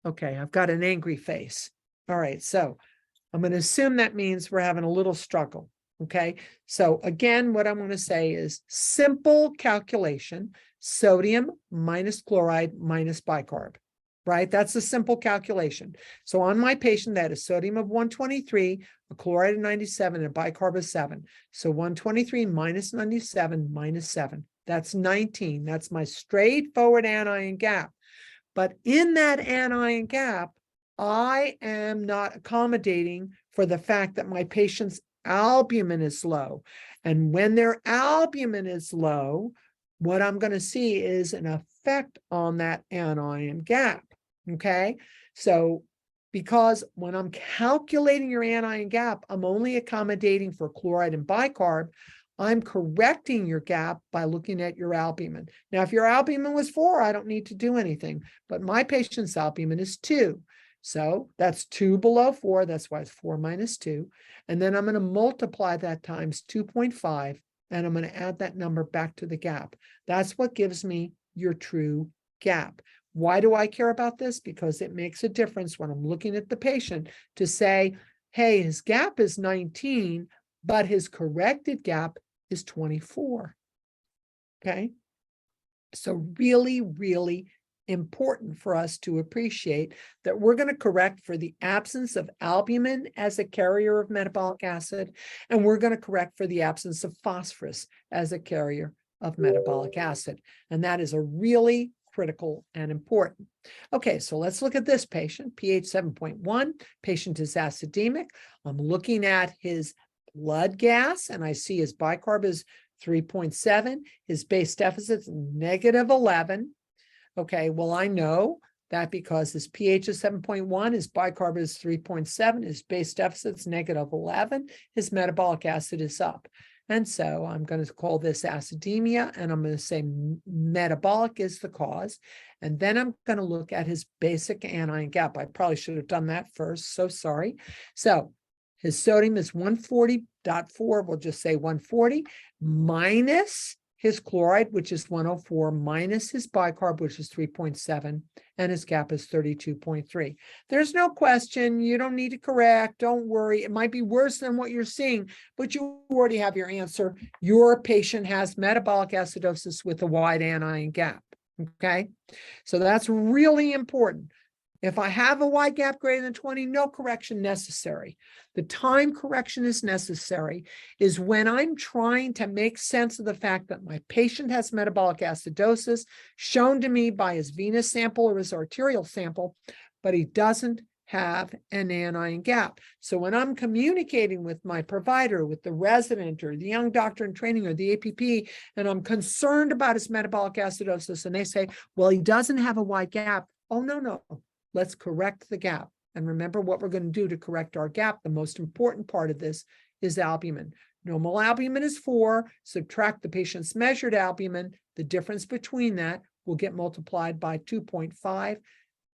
Speaker 1: Okay, I've got an angry face. All right, so I'm going to assume that means we're having a little struggle. Okay, so again, what I'm going to say is simple calculation: sodium minus chloride minus bicarb. Right? That's a simple calculation. So on my patient that is sodium of 123, a chloride of 97, and a bicarb of 7. So 123 minus 97 minus 7. That's 19. That's my straightforward anion gap. But in that anion gap, I am not accommodating for the fact that my patient's albumin is low. And when their albumin is low, what I'm going to see is an effect on that anion gap. Okay, so because when I'm calculating your anion gap, I'm only accommodating for chloride and bicarb, I'm correcting your gap by looking at your albumin. Now, if your albumin was 4, I don't need to do anything, but my patient's albumin is 2. So that's 2 below 4. That's why it's 4 minus 2. And then I'm going to multiply that times 2.5, and I'm going to add that number back to the gap. That's what gives me your true gap. Why do I care about this? Because it makes a difference when I'm looking at the patient to say, hey, his gap is 19, but his corrected gap is 24. Okay. So really, really important for us to appreciate that we're going to correct for the absence of albumin as a carrier of metabolic acid, and we're going to correct for the absence of phosphorus as a carrier of metabolic acid. And that is a really critical and important. Okay, so let's look at this patient, pH 7.1. Patient is acidemic. I'm looking at his blood gas, and I see his bicarb is 3.7. His base deficit's -11. Okay, well, I know that because his pH is 7.1, his bicarb is 3.7, his base deficit's -11, his metabolic acid is up. And so I'm going to call this acidemia, and I'm going to say metabolic is the cause. And then I'm going to look at his basic anion gap. I probably should have done that first, so sorry. So his sodium is 140.4, we'll just say 140, minus his chloride, which is 104, minus his bicarb, which is 3.7, and his gap is 32.3. There's no question. You don't need to correct. Don't worry. It might be worse than what you're seeing, but you already have your answer. Your patient has metabolic acidosis with a wide anion gap. Okay, so that's really important. If I have a wide gap greater than 20, no correction necessary. The time correction is necessary is when I'm trying to make sense of the fact that my patient has metabolic acidosis shown to me by his venous sample or his arterial sample, but he doesn't have an anion gap. So when I'm communicating with my provider, with the resident or the young doctor in training or the APP, and I'm concerned about his metabolic acidosis, and they say, well, he doesn't have a wide gap. Oh, no. Let's correct the gap. And remember what we're going to do to correct our gap. The most important part of this is albumin. Normal albumin is 4. Subtract the patient's measured albumin. The difference between that will get multiplied by 2.5.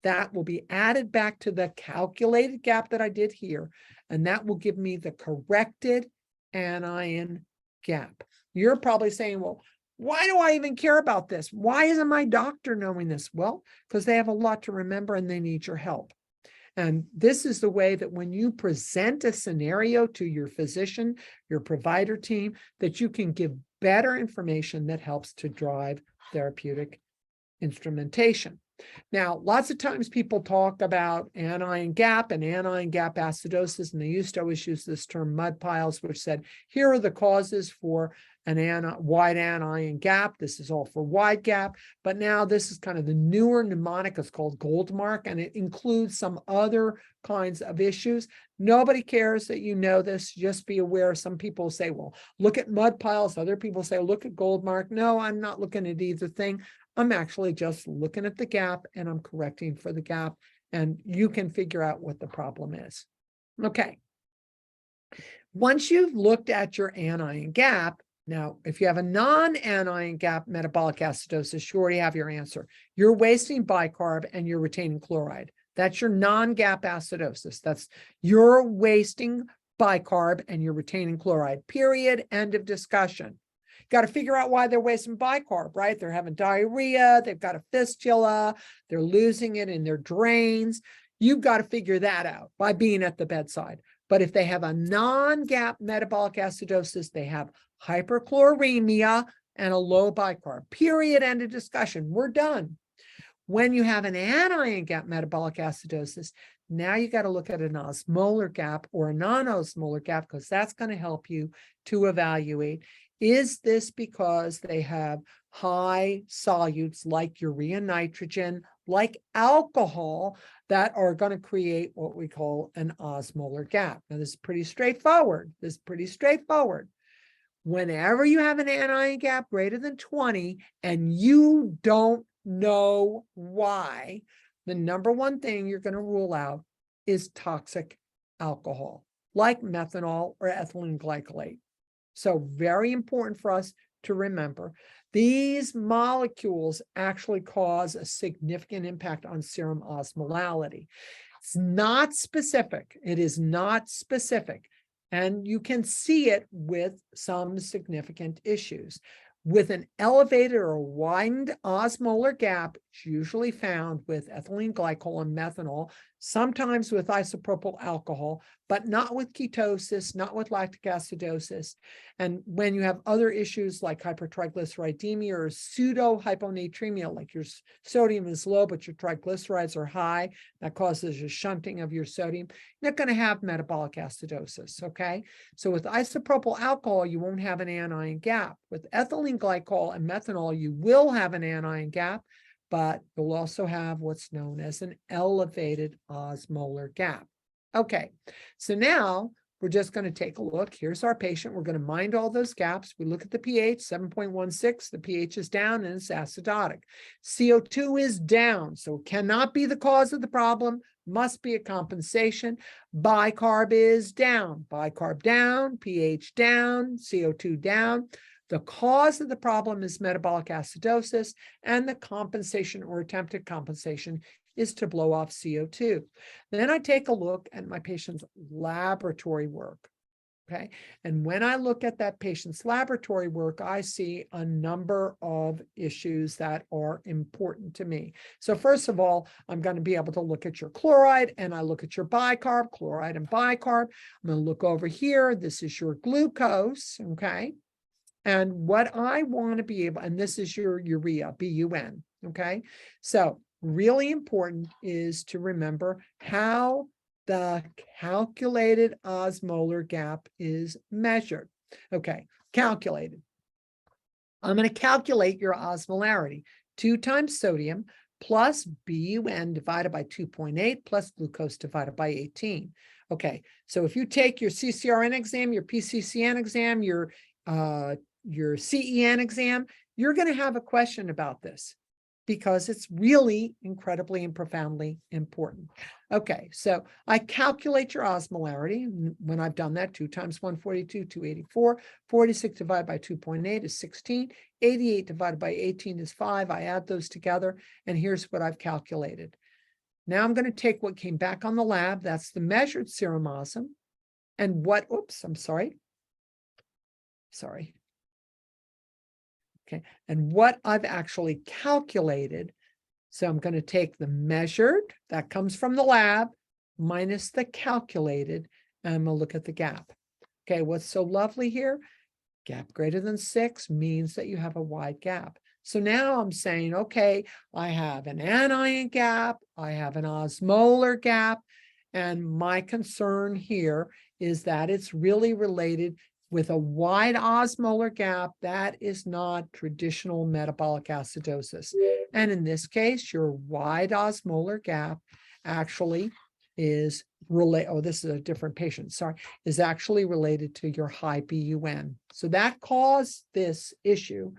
Speaker 1: That will be added back to the calculated gap that I did here. And that will give me the corrected anion gap. You're probably saying, well, why do I even care about this? Why isn't my doctor knowing this? Well, because they have a lot to remember and they need your help. And this is the way that when you present a scenario to your physician, your provider team, that you can give better information that helps to drive therapeutic instrumentation. Now, lots of times people talk about anion gap and anion gap acidosis, and they used to always use this term mud piles, which said, here are the causes for an wide anion gap. This is all for wide gap, but now this is kind of the newer mnemonic. It's called Goldmark, and it includes some other kinds of issues. Nobody cares that you know this. Just be aware. Some people say, well, look at mud piles. Other people say, look at Goldmark. No, I'm not looking at either thing. I'm actually just looking at the gap and I'm correcting for the gap, and you can figure out what the problem is. Okay. Once you've looked at your anion gap, now, if you have a non-anion gap metabolic acidosis, you already have your answer. You're wasting bicarb and you're retaining chloride. That's your non-gap acidosis. That's you're wasting bicarb and you're retaining chloride. Period. End of discussion. Got to figure out why they're wasting bicarb, right? They're having diarrhea, they've got a fistula, they're losing it in their drains. You've got to figure that out by being at the bedside. But if they have a non-gap metabolic acidosis, they have hyperchloremia and a low bicarb. Period. End of discussion. We're done. When you have an anion gap metabolic acidosis, now you got to look at an osmolar gap or a non-osmolar gap, because that's going to help you to evaluate, is this because they have high solutes like urea nitrogen, like alcohol, that are going to create what we call an osmolar gap. Now, this is pretty straightforward. Whenever you have an anion gap greater than 20 and you don't know why, the number one thing you're going to rule out is toxic alcohol, like methanol or ethylene glycolate. So very important for us to remember. These molecules actually cause a significant impact on serum osmolality. It's not specific. It is not specific. And you can see it with some significant issues. With an elevated or widened osmolar gap, it's usually found with ethylene glycol and methanol, sometimes with isopropyl alcohol, but not with ketosis, not with lactic acidosis. And when you have other issues like hypertriglyceridemia or pseudo-hyponatremia, like your sodium is low, but your triglycerides are high, that causes a shunting of your sodium, you're not going to have metabolic acidosis, okay? So with isopropyl alcohol, you won't have an anion gap. With ethylene glycol and methanol, you will have an anion gap, but you'll also have what's known as an elevated osmolar gap. Okay, so now we're just going to take a look. Here's our patient. We're going to mind all those gaps. We look at the pH, 7.16. The pH is down and it's acidotic. CO2 is down, so it cannot be the cause of the problem. Must be a compensation. Bicarb is down. Bicarb down, pH down, CO2 down. The cause of the problem is metabolic acidosis, and the compensation or attempted compensation is to blow off CO2. Then I take a look at my patient's laboratory work, okay? And when I look at that patient's laboratory work, I see a number of issues that are important to me. So first of all, I'm going to be able to look at your chloride, and I look at your bicarb, chloride and bicarb. I'm going to look over here. This is your glucose, okay? And what I want to be able, and this is your urea, BUN, okay? So really important is to remember how the calculated osmolar gap is measured. Okay, calculated. I'm going to calculate your osmolarity. 2 times sodium plus BUN divided by 2.8 plus glucose divided by 18. Okay, so if you take your CCRN exam, your PCCN exam, your CEN exam, you're going to have a question about this because it's really incredibly and profoundly important. Okay, so I calculate your osmolarity. When I've done that, 2 times 142, 284, 46 divided by 2.8 is 16, 88 divided by 18 is 5. I add those together, and here's what I've calculated. Now I'm going to take what came back on the lab, that's the measured serum osm, and what, sorry. Okay, and what I've actually calculated. So I'm going to take the measured, that comes from the lab, minus the calculated, and I'm going to look at the gap. Okay, what's so lovely here? Gap greater than 6 means that you have a wide gap. So now I'm saying, okay, I have an anion gap, I have an osmolar gap, and my concern here is that it's really related with a wide osmolar gap. That is not traditional metabolic acidosis. And in this case, your wide osmolar gap actually is related, oh, this is a different patient, sorry, is actually related to your high BUN. So that caused this issue.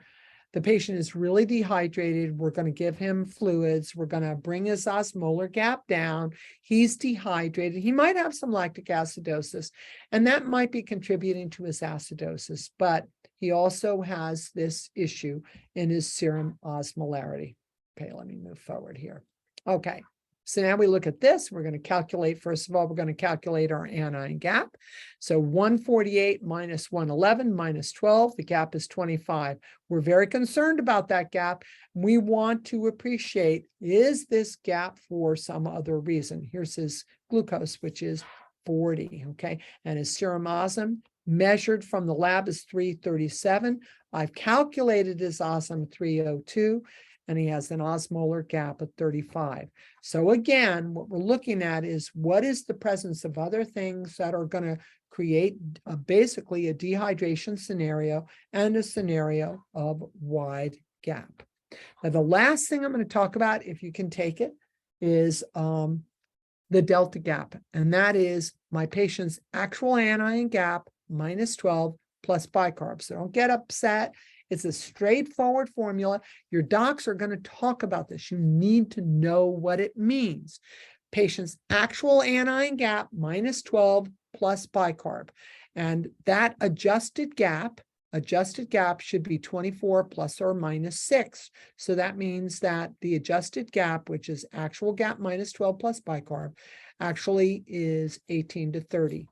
Speaker 1: The patient is really dehydrated. We're going to give him fluids. We're going to bring his osmolar gap down. He's dehydrated. He might have some lactic acidosis, and that might be contributing to his acidosis, but he also has this issue in his serum osmolarity. Okay, let me move forward here. Okay. So now we look at this. We're going to calculate, first of all, we're going to calculate our anion gap. So 148 minus 111 minus 12, the gap is 25. We're very concerned about that gap. We want to appreciate, is this gap for some other reason? Here's his glucose, which is 40, okay? And his serum osm measured from the lab is 337. I've calculated his osm 302. And he has an osmolar gap of 35. So again, what we're looking at is what is the presence of other things that are going to create basically a dehydration scenario and a scenario of wide gap. Now, the last thing I'm going to talk about, if you can take it, is the delta gap. And that is my patient's actual anion gap minus 12 plus bicarb. So don't get upset. It's a straightforward formula. Your docs are going to talk about this. You need to know what it means. Patient's actual anion gap minus 12 plus bicarb. And that adjusted gap should be 24 plus or minus 6. So that means that the adjusted gap, which is actual gap minus 12 plus bicarb, actually is 18 to 30.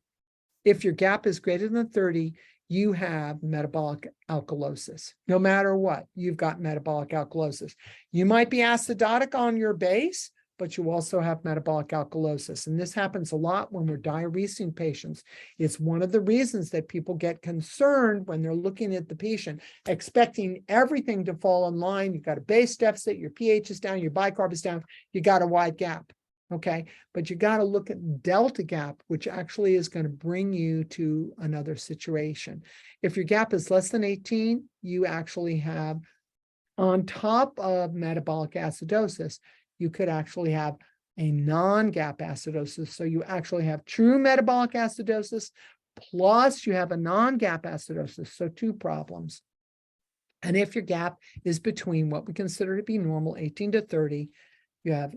Speaker 1: If your gap is greater than 30, you have metabolic alkalosis. No matter what, you've got metabolic alkalosis. You might be acidotic on your base, but you also have metabolic alkalosis. And this happens a lot when we're diuresing patients. It's one of the reasons that people get concerned when they're looking at the patient, expecting everything to fall in line. You've got a base deficit, your pH is down, your bicarb is down, you got a wide gap. Okay, but you got to look at delta gap, which actually is going to bring you to another situation. If your gap is less than 18, you actually have, on top of metabolic acidosis, you could actually have a non-gap acidosis. So you actually have true metabolic acidosis, plus you have a non-gap acidosis. So two problems. And if your gap is between what we consider to be normal, 18 to 30, you have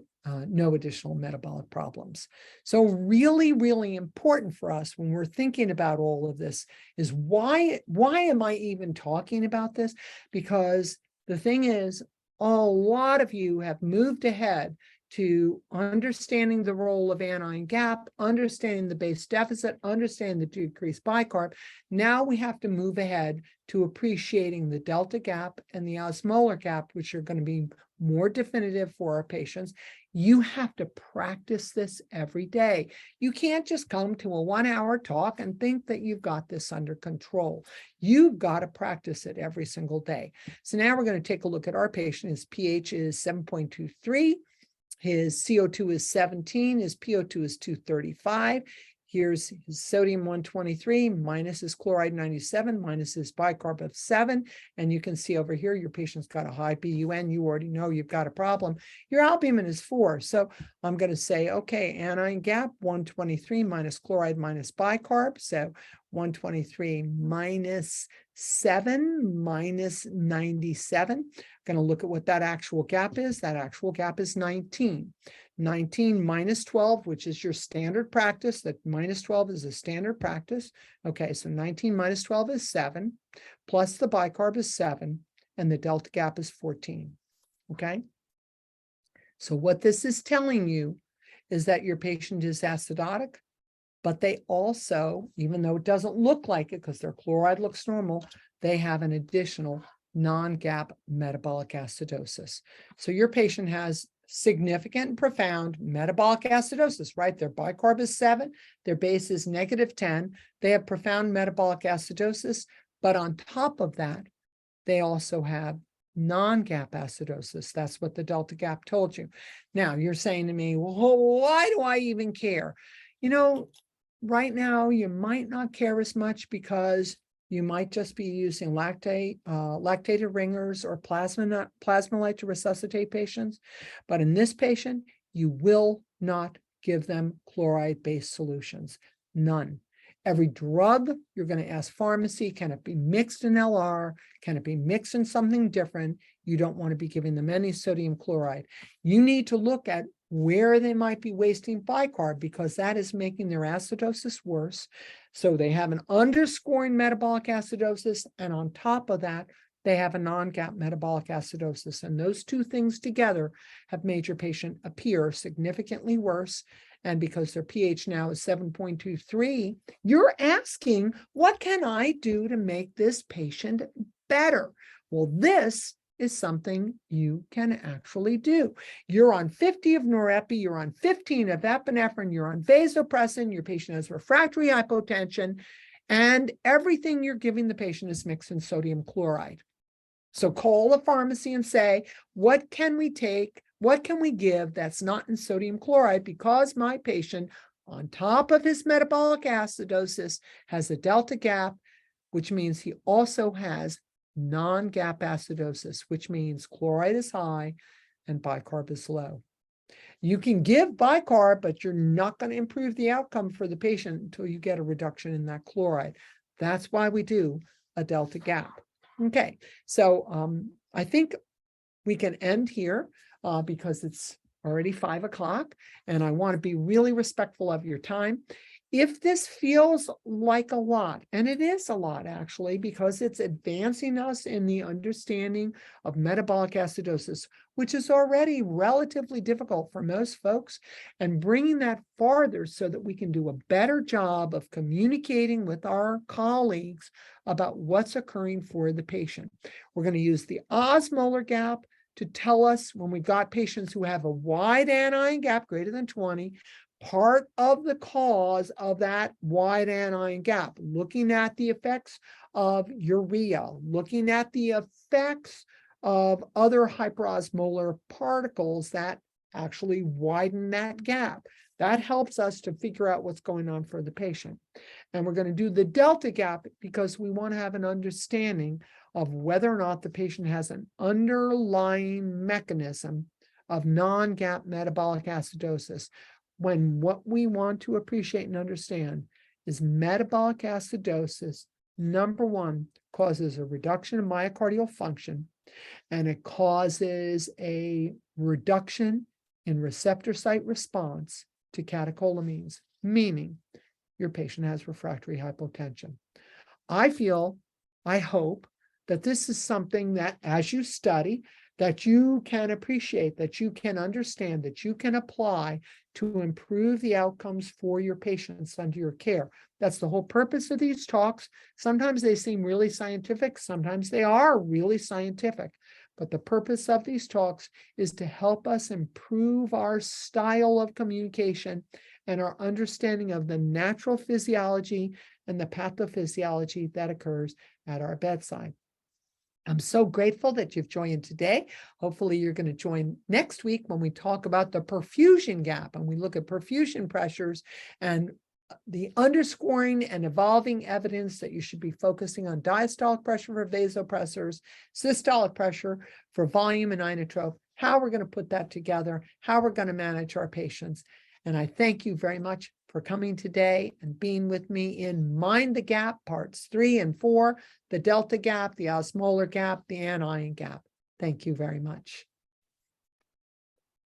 Speaker 1: no additional metabolic problems. So really, really important for us when we're thinking about all of this is why am I even talking about this? Because the thing is, a lot of you have moved ahead to understanding the role of anion gap, understanding the base deficit, understanding the decreased bicarb. Now we have to move ahead to appreciating the delta gap and the osmolar gap, which are going to be more definitive for our patients. You have to practice this every day. You can't just come to a 1-hour talk and think that you've got this under control. You've got to practice it every single day. So now we're going to take a look at our patient. His pH is 7.23. His CO2 is 17. His PO2 is 235. Here's his sodium 123 minus his chloride 97 minus his bicarb of 7. And you can see over here, your patient's got a high BUN. You already know you've got a problem. Your albumin is 4. So I'm going to say, okay, anion gap 123 minus chloride minus bicarb. So 123 minus 7 minus 97. Going to look at what that actual gap is. That actual gap is 19. 19 minus 12, which is your standard practice. That minus 12 is a standard practice. Okay, so 19 minus 12 is 7, plus the bicarb is 7, and the delta gap is 14. Okay, so what this is telling you is that your patient is acidotic, but they also, even though it doesn't look like it because their chloride looks normal, they have an additional non-gap metabolic acidosis. So your patient has significant and profound metabolic acidosis, right? Their bicarb is 7, their base is -10. They have profound metabolic acidosis, but on top of that, they also have non-gap acidosis. That's what the delta gap told you. Now you're saying to me, well, why do I even care? You know, right now you might not care as much because you might just be using lactated ringers or plasmolite to resuscitate patients. But in this patient, you will not give them chloride-based solutions. None. Every drug, you're going to ask pharmacy, can it be mixed in LR? Can it be mixed in something different? You don't want to be giving them any sodium chloride. You need to look at where they might be wasting bicarb because that is making their acidosis worse. So they have an underscoring metabolic acidosis, and on top of that, they have a non-gap metabolic acidosis. And those two things together have made your patient appear significantly worse. And because their pH now is 7.23, you're asking, what can I do to make this patient better? Well, this is something you can actually do. You're on 50 of norepi, you're on 15 of epinephrine, you're on vasopressin, your patient has refractory hypotension, and everything you're giving the patient is mixed in sodium chloride. So call the pharmacy and say, what can we take? What can we give that's not in sodium chloride because my patient, on top of his metabolic acidosis, has a delta gap, which means he also has non-gap acidosis, which means chloride is high and bicarb is low. You can give bicarb, but you're not going to improve the outcome for the patient until you get a reduction in that chloride. That's why we do a delta gap. Okay, so I think we can end here because it's already 5 o'clock and I want to be really respectful of your time. If this feels like a lot, and it is a lot actually, because it's advancing us in the understanding of metabolic acidosis, which is already relatively difficult for most folks, and bringing that farther so that we can do a better job of communicating with our colleagues about what's occurring for the patient. We're going to use the osmolar gap to tell us when we've got patients who have a wide anion gap greater than 20, part of the cause of that wide anion gap, looking at the effects of urea, looking at the effects of other hyperosmolar particles that actually widen that gap. That helps us to figure out what's going on for the patient. And we're going to do the delta gap because we want to have an understanding of whether or not the patient has an underlying mechanism of non-gap metabolic acidosis, when what we want to appreciate and understand is metabolic acidosis, number one, causes a reduction in myocardial function, and it causes a reduction in receptor site response to catecholamines, meaning your patient has refractory hypotension. I hope that this is something that as you study, that you can appreciate, that you can understand, that you can apply to improve the outcomes for your patients under your care. That's the whole purpose of these talks. Sometimes they seem really scientific, sometimes they are really scientific. But the purpose of these talks is to help us improve our style of communication and our understanding of the natural physiology and the pathophysiology that occurs at our bedside. I'm so grateful that you've joined today. Hopefully you're going to join next week when we talk about the perfusion gap and we look at perfusion pressures and the underscoring and evolving evidence that you should be focusing on diastolic pressure for vasopressors, systolic pressure for volume and inotrope, how we're going to put that together, how we're going to manage our patients. And I thank you very much for coming today and being with me in Mind the Gap, parts 3 and 4, the delta gap, the osmolar gap, the anion gap. Thank you very much.